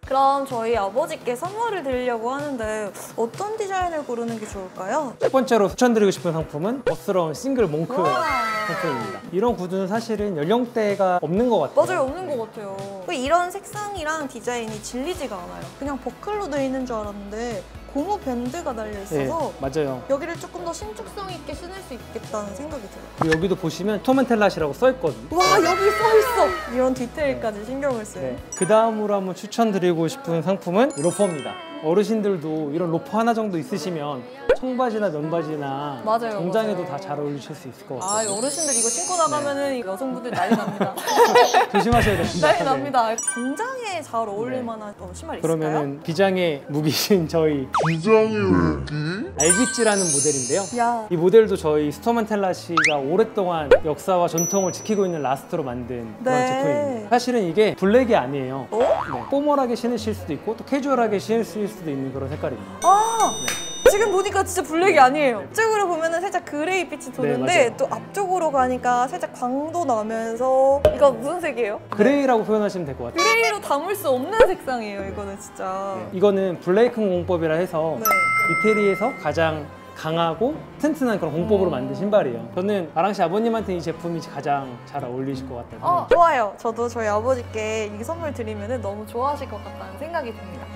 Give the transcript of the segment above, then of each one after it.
그럼 저희 아버지께 선물을 드리려고 하는데 어떤 디자인을 고르는 게 좋을까요? 첫 번째로 추천드리고 싶은 상품은 멋스러운 싱글 몽크 상품입니다. 이런 구두는 사실은 연령대가 없는 것 같아요. 맞아요, 없는 것 같아요. 이런 색상이랑 디자인이 질리지가 않아요. 그냥 버클로 되어 있는 줄 알았는데 고무 밴드가 달려 있어서 네, 맞아요. 여기를 조금 더 신축성 있게 신을 수 있겠다는 생각이 들어요. 그리고 여기도 보시면 토멘텔라시라고 써있거든요. 와, 여기 써있어! 이런 디테일까지 신경을 쓰는. 네. 그 다음으로 한번 추천드리고 싶은 상품은 로퍼입니다. 어르신들도 이런 로퍼 하나 정도 있으시면 청바지나 면바지나 맞아요, 정장에도 맞아요. 다 잘 어울리실 수 있을 것 아, 같아요. 어르신들 이거 신고 나가면은 여성분들 난리 납니다. 조심하셔야 됩니다. 난리 납니다. 정장에 잘 어울릴 네. 만한 신발 있을까요? 그러면은 비장의 무기신 저희 알비찌라는 모델인데요. 야, 이 모델도 저희 스토먼텔라시가 오랫동안 역사와 전통을 지키고 있는 라스트로 만든 그런 네. 제품입니다. 사실은 이게 블랙이 아니에요. 어? 네. 포멀하게 신으실 수도 있고 또 캐주얼하게 신으실 수도 있는 그런 색깔입니다. 아! 지금 보니까 진짜 블랙이 아니에요. 앞쪽으로 보면은 살짝 그레이 빛이 도는데 네, 맞아요. 또 앞쪽으로 가니까 살짝 광도 나면서 이거 무슨 색이에요? 그레이라고 표현하시면 될 것 같아요. 그레이로 담을 수 없는 색상이에요, 이거는 진짜. 이거는 블레이큰 공법이라 해서 네. 이태리에서 가장 강하고 튼튼한 그런 공법으로 만든 신발이에요. 저는 아랑씨 아버님한테 이 제품이 가장 잘 어울리실 것 같아요. 좋아요. 저도 저희 아버지께 이 선물 드리면 너무 좋아하실 것 같다는 생각이 듭니다.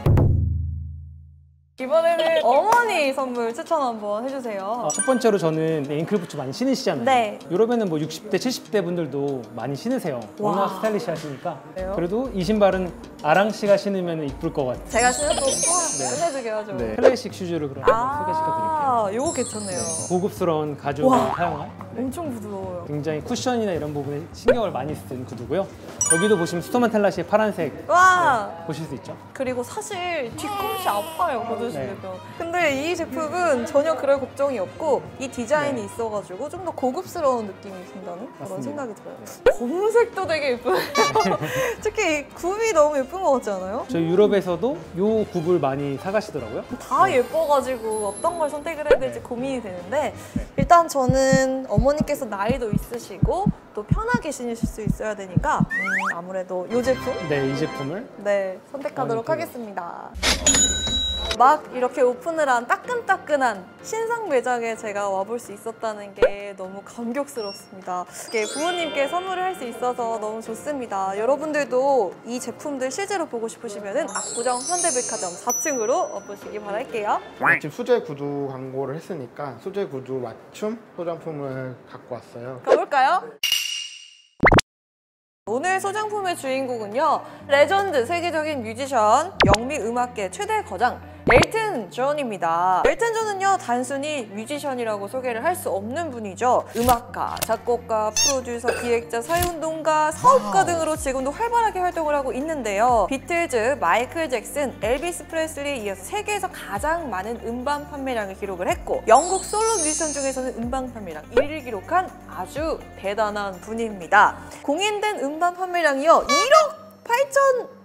이번에는 어머니 선물 추천 한번 해주세요. 첫 번째로 저는 앵클부츠 많이 신으시잖아요. 네. 유럽에는 뭐 60대, 70대 분들도 많이 신으세요. 워낙 스타일리시 하시니까. 그래요? 그래도 이 신발은 아랑씨가 신으면 이쁠 것 같아요. 제가 신어도 끝내주게 하죠. 네. 클래식 슈즈를 그럼 소개시켜드릴게요. 요거 괜찮네요. 고급스러운 가죽을 사용한 엄청 부드러워요. 굉장히 쿠션이나 이런 부분에 신경을 많이 쓴 구두고요. 여기도 보시면 스토먼텔라시의 파란색 와! 보실 수 있죠? 그리고 사실 뒤꿈치 아파요, 구두 신으면. 네. 근데 이 제품은 전혀 그럴 걱정이 없고 이 디자인이 네. 있어가지고 좀 더 고급스러운 느낌이 든다는 그런 맞습니다. 생각이 들어요. 검은색도 되게 예쁘네요. 특히 이 굽이 너무 예쁜 것 같지 않아요? 저희 유럽에서도 이 굽을 많이 사가시더라고요. 다 예뻐가지고 어떤 걸 선택을 해야 될지 고민이 되는데 일단 저는 어머니께서 나이도 있으시고 또 편하게 신으실 수 있어야 되니까 아무래도 이 제품 네, 이 제품을 선택하도록 하겠습니다. 막 이렇게 오픈을 한 따끈따끈한 신상 매장에 제가 와볼 수 있었다는 게 너무 감격스럽습니다. 이렇게 부모님께 선물을 할 수 있어서 너무 좋습니다. 여러분들도 이 제품들 실제로 보고 싶으시면 압구정 현대백화점 4층으로 와보시기 바랄게요. 지금 수제 구두 광고를 했으니까 수제 구두 맞춤 소장품을 갖고 왔어요. 가볼까요? 오늘 소장품의 주인공은요, 레전드 세계적인 뮤지션, 영미 음악계 최대 거장 엘튼 존입니다. 엘튼 존은요, 단순히 뮤지션이라고 소개를 할 수 없는 분이죠. 음악가, 작곡가, 프로듀서, 기획자, 사회운동가, 사업가 등으로 지금도 활발하게 활동을 하고 있는데요. 비틀즈, 마이클 잭슨, 엘비스 프레슬리에 이어서 세계에서 가장 많은 음반 판매량을 기록을 했고 영국 솔로 뮤지션 중에서는 음반 판매량 1위를 기록한 아주 대단한 분입니다. 공인된 음반 판매량이요, 1억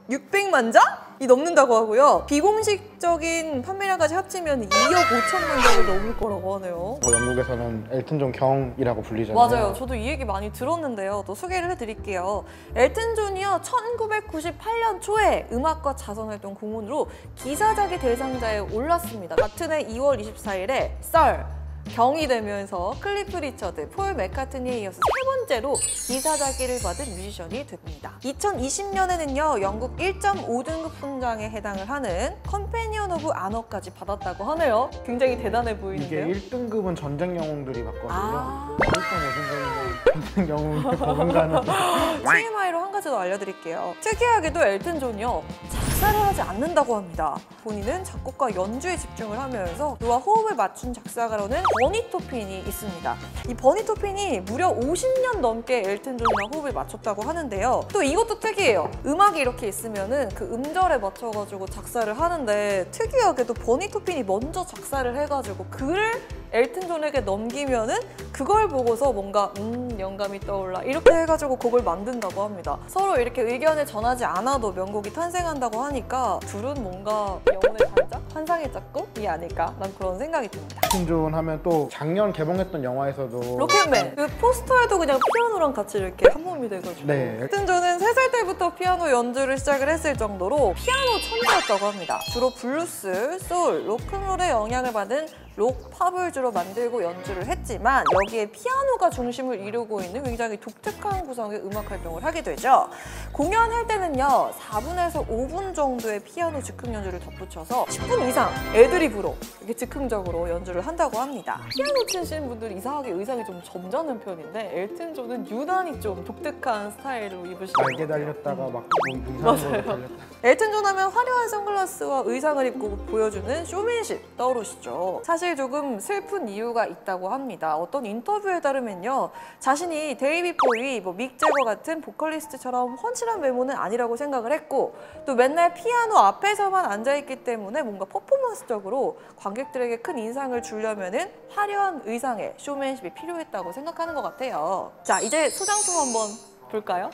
8,600만 장? 이 넘는다고 하고요. 비공식적인 판매량까지 합치면 2억 5천만 장을 넘을 거라고 하네요. 영국에서는 엘튼 존 경이라고 불리잖아요. 맞아요. 저도 이 얘기 많이 들었는데요. 또 소개를 해드릴게요. 엘튼 존이요, 1998년 초에 음악과 자선활동 공헌으로 기사자기 대상자에 올랐습니다. 같은 해 2월 24일에 썰 경이 되면서 클리프 리처드, 폴 맥카트니에 이어서 세 번째로 기사자기를 받은 뮤지션이 됩니다. 2020년에는요, 영국 1.5등급 훈장에 해당을 하는 컴패니언 오브 아너까지 받았다고 하네요. 굉장히 대단해 이게 보이는데요. 1등급은 전쟁 영웅들이 받거든요. 1등 전쟁 영웅들 버금가는. TMI로 한 가지 더 알려드릴게요. 특이하게도 엘튼 존이요, 작사를 하지 않는다고 합니다. 본인은 작곡과 연주에 집중을 하면서 그와 호흡을 맞춘 작사가로는 버니 토핀이 있습니다. 이 버니 토핀이 무려 50년 넘게 엘튼 존이랑 호흡을 맞췄다고 하는데요. 또 이것도 특이해요. 음악이 이렇게 있으면은 그 음절에 맞춰가지고 작사를 하는데 특이하게도 버니 토핀이 먼저 작사를 해가지고 글을 엘튼 존에게 넘기면은 그걸 보고서 뭔가 영감이 떠올라 이렇게 해가지고 곡을 만든다고 합니다. 서로 이렇게 의견을 전하지 않아도 명곡이 탄생한다고 하니까 둘은 뭔가 영혼의 반짝? 환상의 짝꿍이 아닐까? 난 그런 생각이 듭니다. 엘튼 존 하면 또 작년 개봉했던 영화에서도 로켓맨! 그 포스터에도 그냥 피아노랑 같이 이렇게 한 몸이 돼가지고 네. 엘튼 존은 3살 때부터 피아노 연주를 시작을 했을 정도로 피아노 천재였다고 합니다. 주로 블루스, 소울, 로큰롤의 영향을 받은 록, 팝을 주로 만들고 연주를 했지만 여기에 피아노가 중심을 이루고 있는 굉장히 독특한 구성의 음악 활동을 하게 되죠. 공연할 때는요 4분에서 5분 정도의 피아노 즉흥 연주를 덧붙여서 10분 이상 애드리브로 이렇게 즉흥적으로 연주를 한다고 합니다. 피아노 치시는 분들이 이상하게 의상이 좀 점잖은 편인데 엘튼 존은 유난히 좀 독특한 스타일로 입으시는 것 날개 같아요. 달렸다가 막 이상한 걸로 달렸다. 엘튼 존 하면 화려한 선글라스와 의상을 입고 보여주는 쇼맨십 떠오르시죠. 사실 조금 슬픈 이유가 있다고 합니다. 어떤 인터뷰에 따르면요. 자신이 데이비 보이, 믹 제거 같은 보컬리스트처럼 훤칠한 외모는 아니라고 생각을 했고 또 맨날 피아노 앞에서만 앉아있기 때문에 뭔가 퍼포먼스적으로 관객들에게 큰 인상을 주려면은 화려한 의상에 쇼맨십이 필요했다고 생각하는 것 같아요. 자, 이제 소장품 한번 볼까요?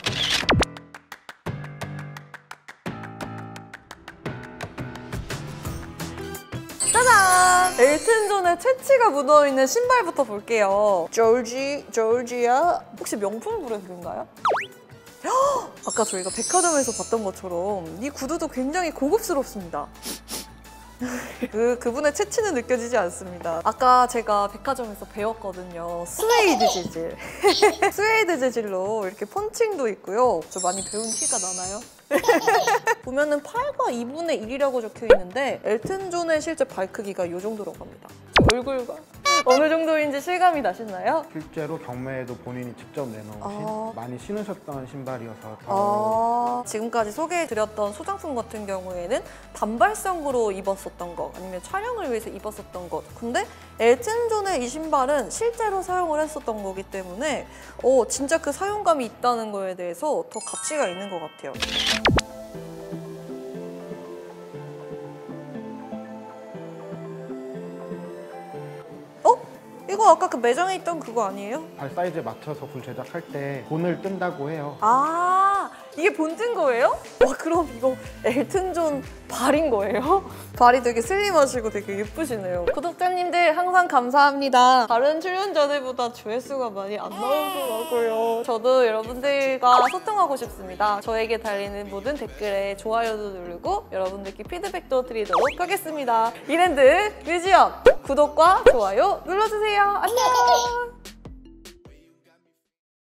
짜잔! 엘튼 존의 채취가 묻어있는 신발부터 볼게요. 조지아? 혹시 명품 브랜드인가요? 헉! 아까 저희가 백화점에서 봤던 것처럼 이 구두도 굉장히 고급스럽습니다. 그분의 채취는 느껴지지 않습니다. 아까 제가 백화점에서 배웠거든요. 스웨이드 재질. 스웨이드 재질로 이렇게 펀칭도 있고요. 저 많이 배운 티가 나나요? 보면은 팔과 2분의 1이라고 적혀 있는데 엘튼 존의 실제 발 크기가 이 정도라고 합니다. 얼굴과 어느 정도인지 실감이 나시나요? 실제로 경매에도 본인이 직접 내놓으신 많이 신으셨던 신발이어서 더 지금까지 소개해드렸던 소장품 같은 경우에는 단발성으로 입었었던 것 아니면 촬영을 위해서 입었었던 것 근데 엘튼 존의 이 신발은 실제로 사용을 했었던 거기 때문에 진짜 그 사용감이 있다는 거에 대해서 더 가치가 있는 것 같아요. 이거 아까 그 매장에 있던 그거 아니에요? 발 사이즈에 맞춰서 굴 제작할 때 본을 뜬다고 해요. 아, 이게 본뜬 거예요? 와, 그럼 이거 엘튼 존 발인 거예요? 발이 되게 슬림하시고 되게 예쁘시네요. 구독자님들 항상 감사합니다. 다른 출연자들보다 조회수가 많이 안 나오더라고요. 저도 여러분들과 소통하고 싶습니다. 저에게 달리는 모든 댓글에 좋아요도 누르고 여러분들께 피드백도 드리도록 하겠습니다. 이랜드 뮤지엄 구독과 좋아요 눌러주세요. 안녕!